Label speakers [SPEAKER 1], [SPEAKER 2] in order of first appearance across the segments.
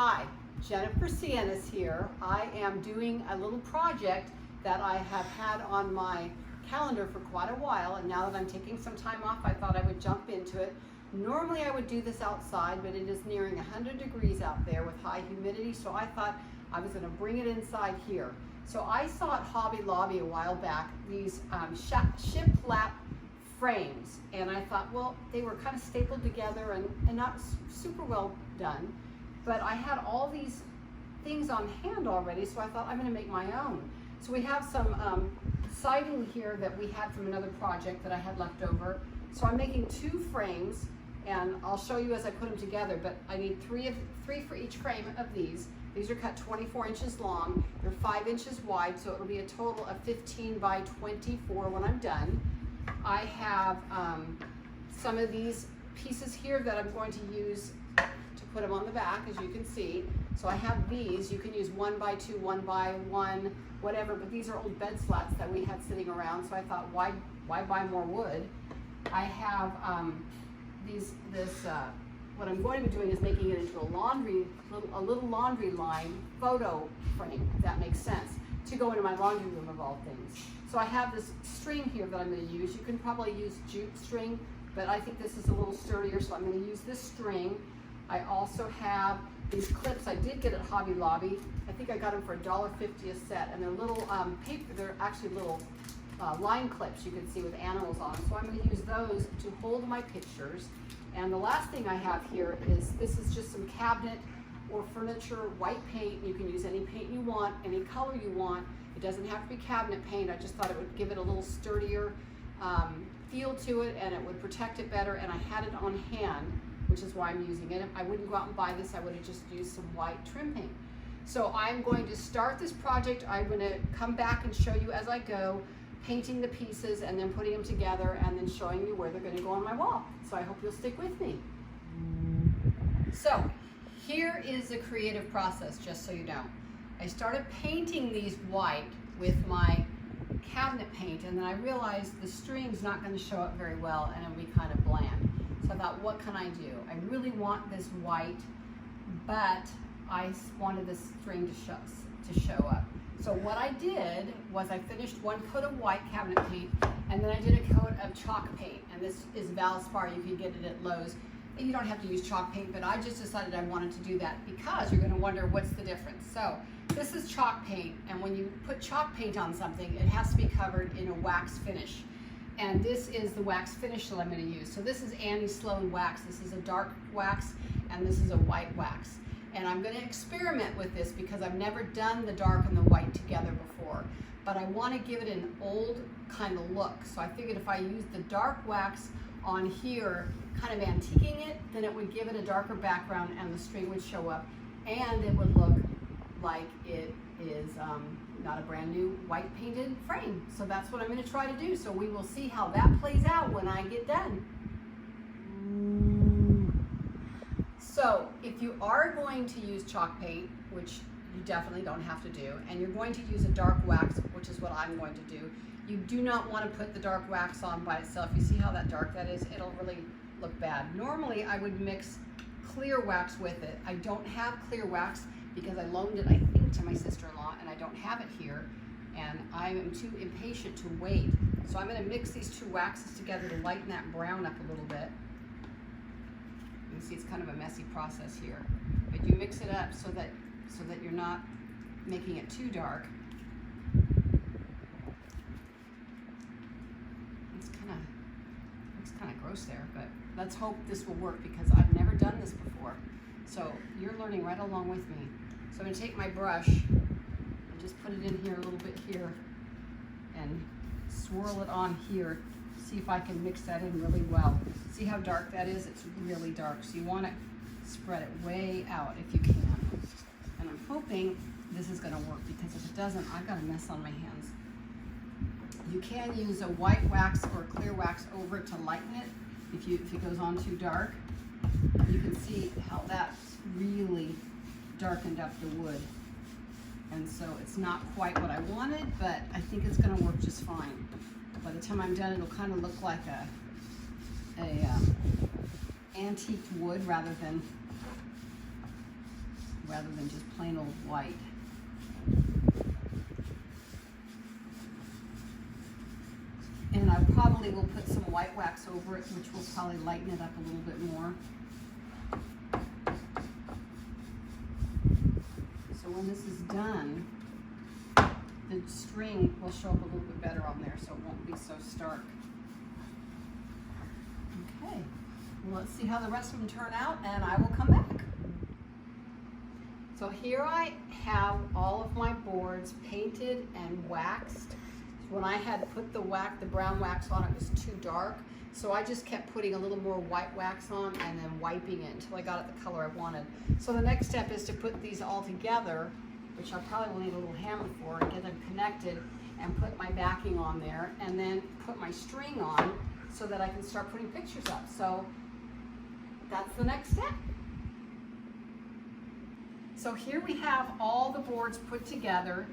[SPEAKER 1] Hi, Jennifer Sienna's here. I am doing a little project that I have had on my calendar for quite a while, and now that I'm taking some time off, I thought I would jump into it. Normally I would do this outside, but it is nearing 100 degrees out there with high humidity, so I thought I was going to bring it inside here. So I saw at Hobby Lobby a while back these shiplap frames, and I thought, well, they were kind of stapled together and not super well done, but I had all these things on hand already, so I thought I'm going to make my own. So we have some siding here that we had from another project that I had left over. So I'm making 2 frames, and I'll show you as I put them together, but I need three for each frame of these. These are cut 24 inches long. They're 5 inches wide, so it'll be a total of 15 by 24 when I'm done. I have some of these pieces here that I'm going to use to put them on the back, as you can see. So I have these. You can use 1 by 2, 1 by 1, whatever, but these are old bed slats that we had sitting around, so I thought, why buy more wood? I have what I'm going to be doing is making it into a little laundry line photo frame, if that makes sense, to go into my laundry room of all things. So I have this string here that I'm going to use. You can probably use jute string, but I think this is a little sturdier, so I'm going to use this string. I also have these clips I did get at Hobby Lobby. I think I got them for $1.50 a set, and they're little paper. They're actually little line clips you can see with animals on them. So I'm going to use those to hold my pictures. And the last thing I have here is, this is just some cabinet or furniture white paint. You can use any paint you want, any color you want. It doesn't have to be cabinet paint. I just thought it would give it a little sturdier feel to it, and it would protect it better. And I had it on hand, which is why I'm using it. I wouldn't go out and buy this. I would have just used some white trim paint. So I'm going to start this project. I'm going to come back and show you as I go, painting the pieces and then putting them together and then showing you where they're going to go on my wall. So I hope you'll stick with me. So here is the creative process, just so you know. I started painting these white with my cabinet paint, and then I realized the string's not going to show up very well and it'll be kind of bland. So I thought, what can I do? I really want this white, but I wanted this string to show up. So what I did was I finished 1 coat of white cabinet paint, and then I did a coat of chalk paint. And this is Valspar. You can get it at Lowe's. And you don't have to use chalk paint, but I just decided I wanted to do that because you're going to wonder what's the difference. So this is chalk paint, and when you put chalk paint on something, it has to be covered in a wax finish. And this is the wax finish that I'm going to use. So this is Annie Sloan wax. This is a dark wax, and this is a white wax. And I'm going to experiment with this because I've never done the dark and the white together before. But I want to give it an old kind of look. So I figured if I use the dark wax on here, kind of antiquing it, then it would give it a darker background and the string would show up. And it would look like it is not a brand new white painted frame. So that's what I'm going to try to do. So we will see how that plays out when I get done. So if you are going to use chalk paint, which you definitely don't have to do, and you're going to use a dark wax, which is what I'm going to do, you do not want to put the dark wax on by itself. You see how that dark that is? It'll really look bad. Normally I would mix clear wax with it. I don't have clear wax because I loaned it, I think, to my sister-in-law, and I don't have it here, and I am too impatient to wait. So I'm going to mix these 2 waxes together to lighten that brown up a little bit. You can see it's kind of a messy process here, but you mix it up so that you're not making it too dark. Looks kind of gross there, but let's hope this will work because I've never done this before. So you're learning right along with me. So I'm going to take my brush and just put it in here a little bit here and swirl it on here. See if I can mix that in really well. See how dark that is? It's really dark. So you want to spread it way out if you can. And I'm hoping this is going to work because if it doesn't, I've got a mess on my hands. You can use a white wax or a clear wax over it to lighten it if it goes on too dark. You can see how that's really darkened up the wood. And so it's not quite what I wanted, but I think it's going to work just fine. By the time I'm done, it'll kind of look like a antique wood rather than rather than just plain old white. And I probably will put some white wax over it, which will probably lighten it up a little bit more. So when this is done, the string will show up a little bit better on there, so it won't be so stark. Okay, well, let's see how the rest of them turn out, and I will come back. So here I have all of my boards painted and waxed. When I had put the brown wax on, it was too dark, so I just kept putting a little more white wax on and then wiping it until I got it the color I wanted. So the next step is to put these all together, which I probably will need a little hammer for, and get them connected, and put my backing on there, and then put my string on so that I can start putting pictures up. So that's the next step. So here we have all the boards put together.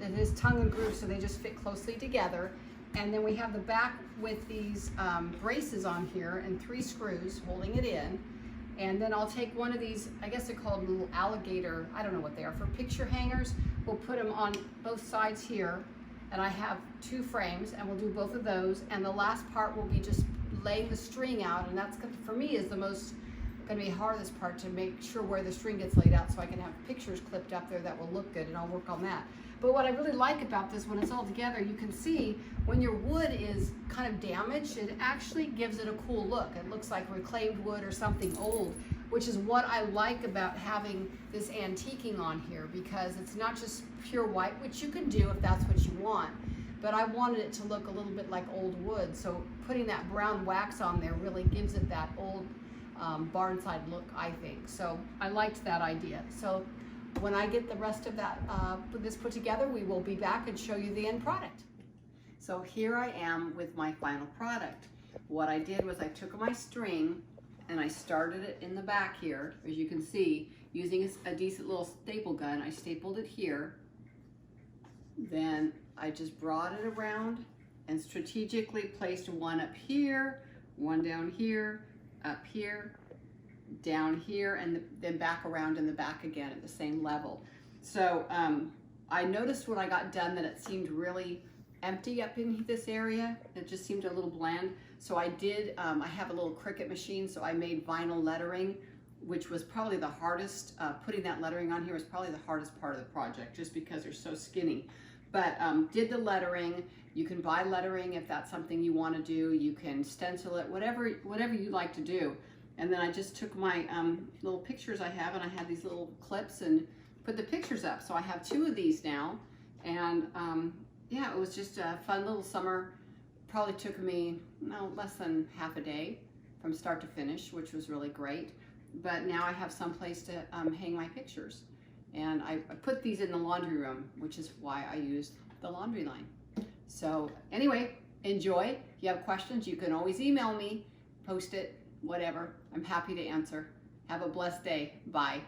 [SPEAKER 1] It is tongue and groove, so they just fit closely together. And then we have the back with these braces on here and 3 screws holding it in. And then I'll take one of these, I guess they're called little alligator, I don't know what they are, for picture hangers. We'll put them on both sides here. And I have 2 frames, and we'll do both of those. And the last part will be just laying the string out, and that's, for me, is the most going to be hardest part, to make sure where the string gets laid out so I can have pictures clipped up there that will look good, and I'll work on that. But what I really like about this, when it's all together, you can see when your wood is kind of damaged, it actually gives it a cool look. It looks like reclaimed wood or something old, which is what I like about having this antiquing on here, because it's not just pure white, which you can do if that's what you want, but I wanted it to look a little bit like old wood. So putting that brown wax on there really gives it that old barnside look, I think. So I liked that idea. So when I get the rest of that this put together, we will be back and show you the end product. So here I am with my final product. What I did was I took my string and I started it in the back here, as you can see, using a decent little staple gun. I stapled it here. Then I just brought it around and strategically placed one up here, one down here, up here, down here, and then back around in the back again at the same level. So I noticed when I got done that it seemed really empty up in this area. It just seemed a little bland. So I did, I have a little Cricut machine, so I made vinyl lettering, which was probably the hardest. Putting that lettering on here was probably the hardest part of the project, just because they're so skinny. But did the lettering. You can buy lettering if that's something you want to do. You can stencil it, whatever you like to do. And then I just took my little pictures I have, and I had these little clips and put the pictures up. So I have 2 of these now. And yeah, it was just a fun little summer. Probably took me less than half a day from start to finish, which was really great. But now I have some place to hang my pictures. And I put these in the laundry room, which is why I used the laundry line. So anyway, enjoy. If you have questions, you can always email me, post it, whatever. I'm happy to answer. Have a blessed day. Bye.